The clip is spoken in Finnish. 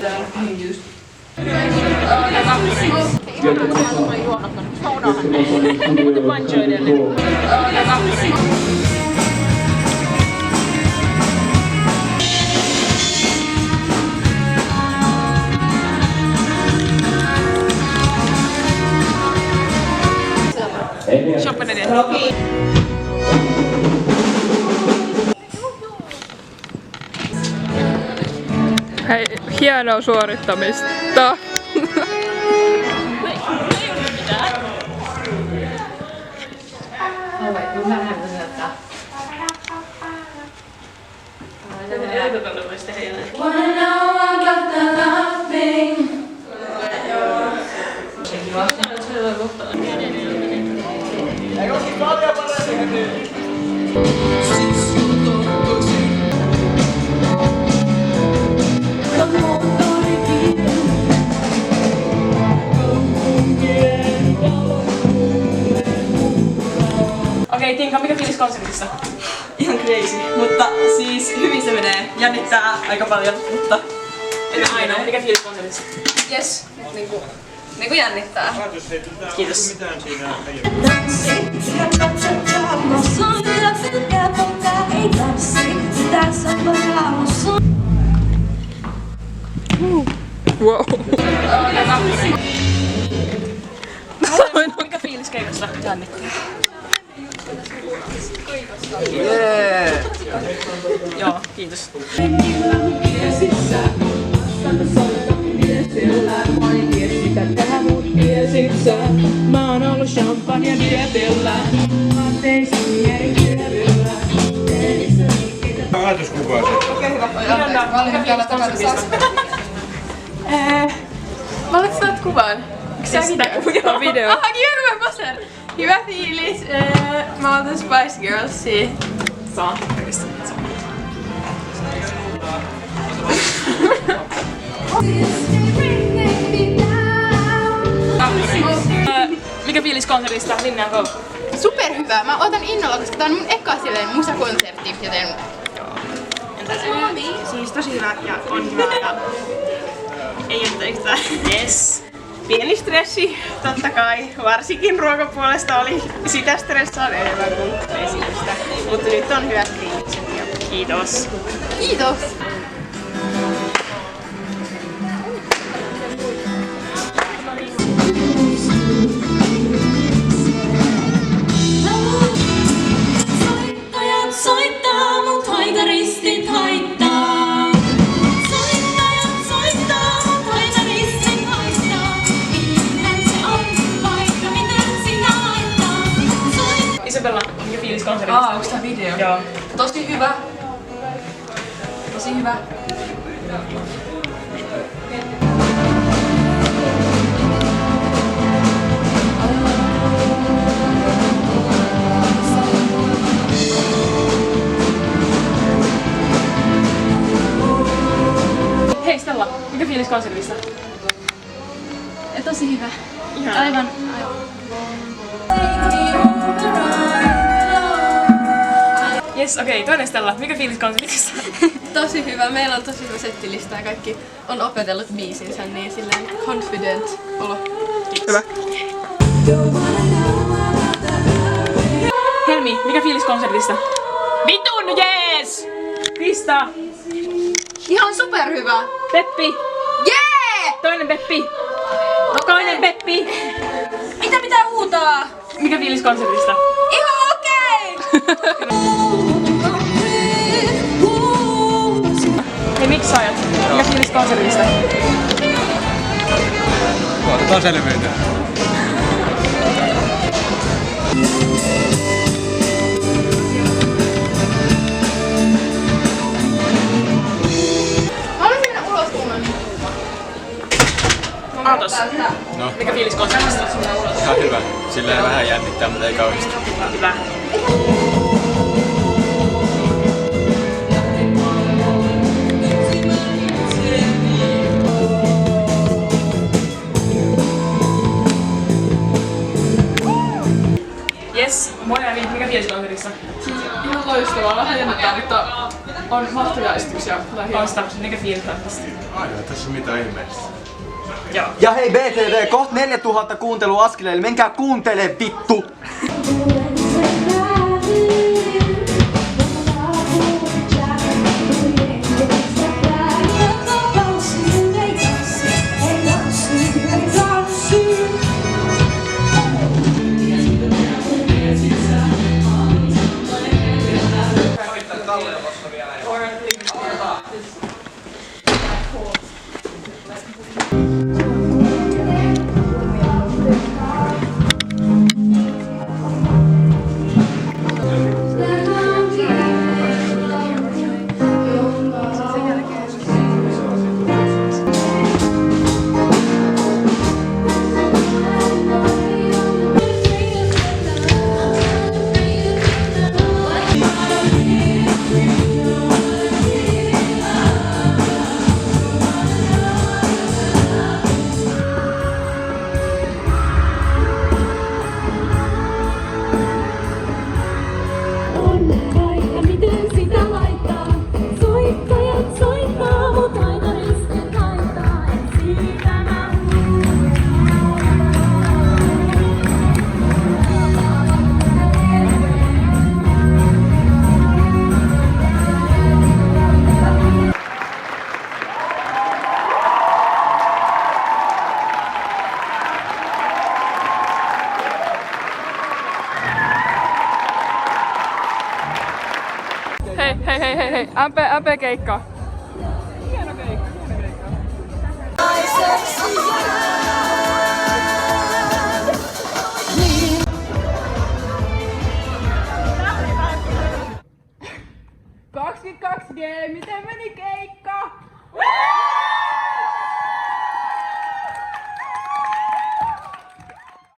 täällä. Just. Shoppen eteen. Hei, hienoa suorittamista. Okei, Tinka, mikä fiilis konsertissa? Ihan crazy, mutta siis hyvin se menee. Jännittää aika paljon, mutta Entä aina, mikä fiilis konsertissa? Jes, niinku jännittää. Kiitos. Wow. Mikä fiilis keikassa? Jännittää. Joo, kiitos. Mä oon ollut champagne dietillä. Ajatuskuvaa se. Okei, hyvä. Valmiin vielä takaisin. Mä olet saat kuvan. Siis tää video. Aha, niin mä posen. Hyvä fiilis. Mä otan Spice Girlsia. Saa. Mikä fiilis konsertista? Linnea Go. Superhyvä. Mä otan innolla, koska tää on mun eka silleen musakonsertti, joten siis tosi hyvä ja on hyvä ja ei ole yhtään. Yes. Pieni stressi, totta kai. Varsinkin ruokapuolesta oli sitä stressaan enemmän kuin esitystä. Mutta nyt on hyvät fiilikset ja kiitos. kiitos. Soittajat soittaa, mut haitaristit haittaa. Soittajat soittaa, mut haitaristit haittaa. Niinhän se on, vaikka mitä sinä haittaa. Isabella, mikä fiilis konsertista? Onks tää video? Joo. Tosi hyvä. Tosi hyvä. Hei Stella, mikä fiilis konsertista? Tosi hyvä. Ihan. Aivan. Yes, okei, toinen Stella, mikä fiilis konsertista? Tosi hyvä. Meillä on tosi hyvä settilista ja kaikki on opetellut biisinsä, niin silleen confident olo. Hyvä. Helmi, mikä fiilis konsertista? Vitun jees! Krista! Ihan superhyvä! Peppi! Jee! Toinen Peppi! Toinen Peppi! Mitä pitää huutaa? Mikä fiilis konsertista? Ihan okei! Hei miksaajat, mikä fiilis konsertista? Otetaan selvyyteen. Mä haluaisin mennä ulos kuuman. Aatos, No, mikä fiilis konsertista? ihan hyvä. Silleen vähän jännittää, mutta ei kauheasti. Hyvä. Yes, moi Ani, mikä fiilis konsertissa? Ihan loistavaa, vähän jännittää, mutta On mahtojaistuksia. Mikä fiiltää tästä? Aina, tässä on mitään ihmeellistä. Ja hei BTV, kohta 4000 kuuntelua askeleille, menkää kuuntele vittu! Hei, MP keikka. G, miten meni keikka?